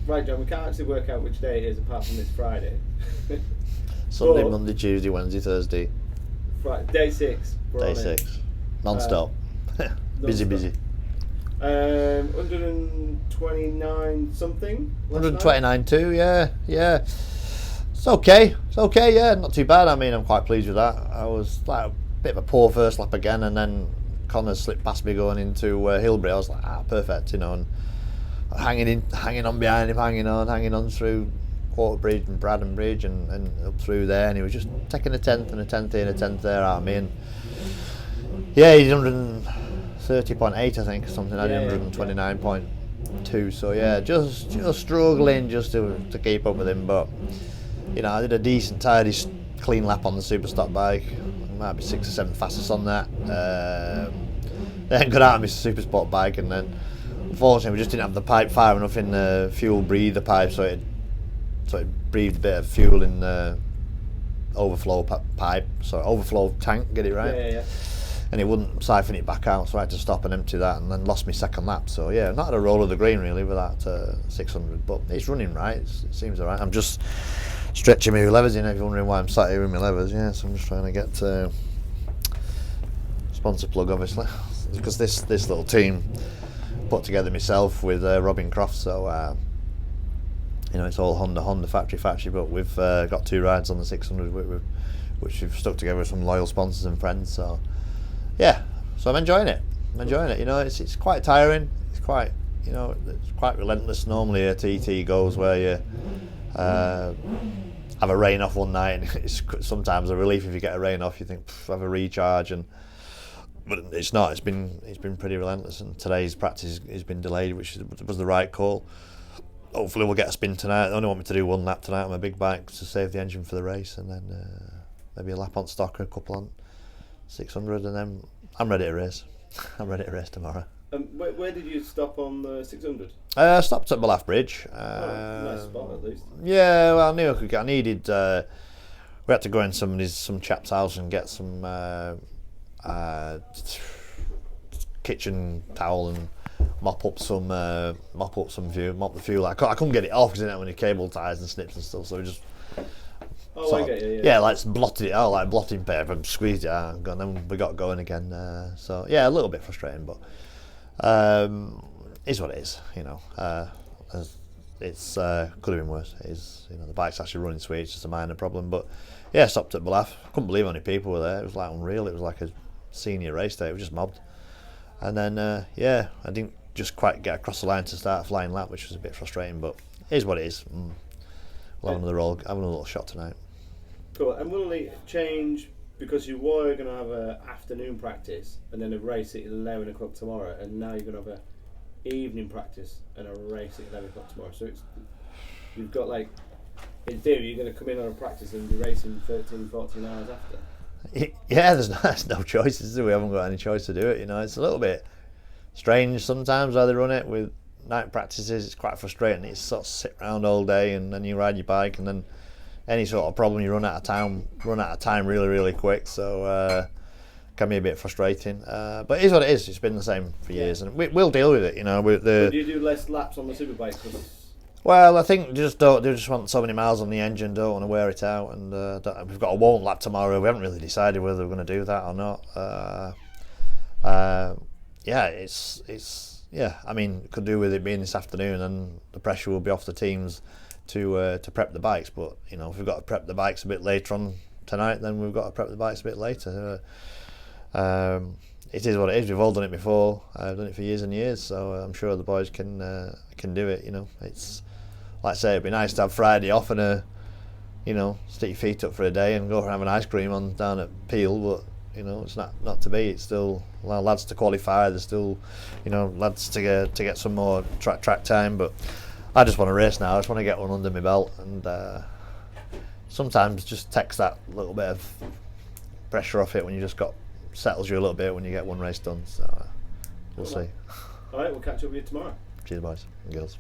Right, John, we can't actually work out which day it is apart from this Friday. Sunday, But- Monday, Tuesday, Wednesday, Thursday. Right, day 6. We're Day on it. 6. Non-stop. Busy, non-stop. busy. 129 something. last night? 129 too, yeah. It's okay, yeah, not too bad. I mean, I'm quite pleased with that. I was like a bit of a poor first lap again, and then Connor slipped past me going into Hillbury. I was like, perfect, you know, and hanging on behind him, hanging on through Quarter Bridge and Braddon Bridge and up through there, and he was just taking a tenth and a tenth here and a tenth there out of me, and yeah, he did 130.8, I think, or something. I did 129.2, so yeah, just struggling just to keep up with him, but you know, I did a decent, tidy, clean lap on the Superstock bike. Might be 6 or 7 fastest on that. Then got out of my Supersport bike, and then unfortunately we just didn't have the pipe far enough in the fuel breather pipe, so it breathed a bit of fuel in the overflow overflow tank. Get it right? Yeah. And it wouldn't siphon it back out, so I had to stop and empty that, and then lost my second lap. So yeah, not had a roll of the green really with that 600, but it's running right. It seems alright. I'm just stretching my levers in. If you're wondering why I'm sat here with my levers, yeah, so I'm just trying to get sponsor plug, obviously, because this little team put together myself with Robin Croft, so you know, it's all Honda factory, but we've got 2 rides on the 600 which we've stuck together with some loyal sponsors and friends, so yeah, so I'm enjoying it. You know, it's quite tiring. It's quite, you know, it's quite relentless. Normally a TT goes where you have a rain off one night, and it's sometimes a relief if you get a rain off. You think, have a recharge, but it's not. It's been pretty relentless, and today's practice has been delayed, which was the right call. Hopefully we'll get a spin tonight. They only want me to do 1 lap tonight on my big bike to save the engine for the race, and then maybe a lap on stock or a couple on 600, and then I'm ready to race. I'm ready to race tomorrow. Where did you stop on the 600? Stopped at Ballaugh Bridge. Nice spot at least. Yeah, well, I knew I could get. I needed. We had to go in some chap's house and get some kitchen towel and mop the fuel. I couldn't get it off because I didn't have any cable ties and snips and stuff. So we just. Oh, I get you. Yeah, like blotted it out like blotting paper and squeezed it out, and then we got going again. So yeah, a little bit frustrating, but is what it is. You know, it's could have been worse. It is, you know, the bike's actually running sweet. It's just a minor problem, but yeah, stopped at Ballaugh. Couldn't believe how many people were there. It was like unreal. It was like a senior race day. It was just mobbed. And then yeah, I didn't just quite get across the line to start a flying lap, which was a bit frustrating, but it is what it is. We'll have another little shot tonight. Cool. And will it change because you were going to have an afternoon practice and then a race at 11 o'clock tomorrow, and now you're going to have an evening practice and a race at 11 o'clock tomorrow? So you've got, like, in theory, you're going to come in on a practice and be racing 13, 14 hours after. Yeah, there's no choices. We haven't got any choice to do it. You know, it's a little bit strange sometimes how they run it with night practices. It's quite frustrating. It's sort of sit around all day and then you ride your bike, and then any sort of problem you run out of time really, really quick. So can be a bit frustrating. But it is what it is. It's been the same for years, and we'll deal with it. You know, with the. But do you do less laps on the superbike? Well, I think they just want so many miles on the engine, don't want to wear it out, and we've got a won't lap tomorrow. We haven't really decided whether we're going to do that or not. Yeah, it's I mean, could do with it being this afternoon, and the pressure will be off the teams to prep the bikes. But you know, if we've got to prep the bikes a bit later on tonight, then we've got to prep the bikes a bit later. It is what it is. We've all done it before. I've done it for years and years, so I'm sure the boys can do it. You know, it's like I say, it'd be nice to have Friday off and stick your feet up for a day and go and have an ice cream down at Peel, but you know, it's not to be. It's still lads to qualify. There's still, you know, lads to get some more track time. But I just want to race now. I just want to get one under my belt, and sometimes just takes that little bit of pressure off it when you just settles you a little bit when you get one race done. So we'll see. All right, we'll catch up with you tomorrow. Cheers, boys and girls.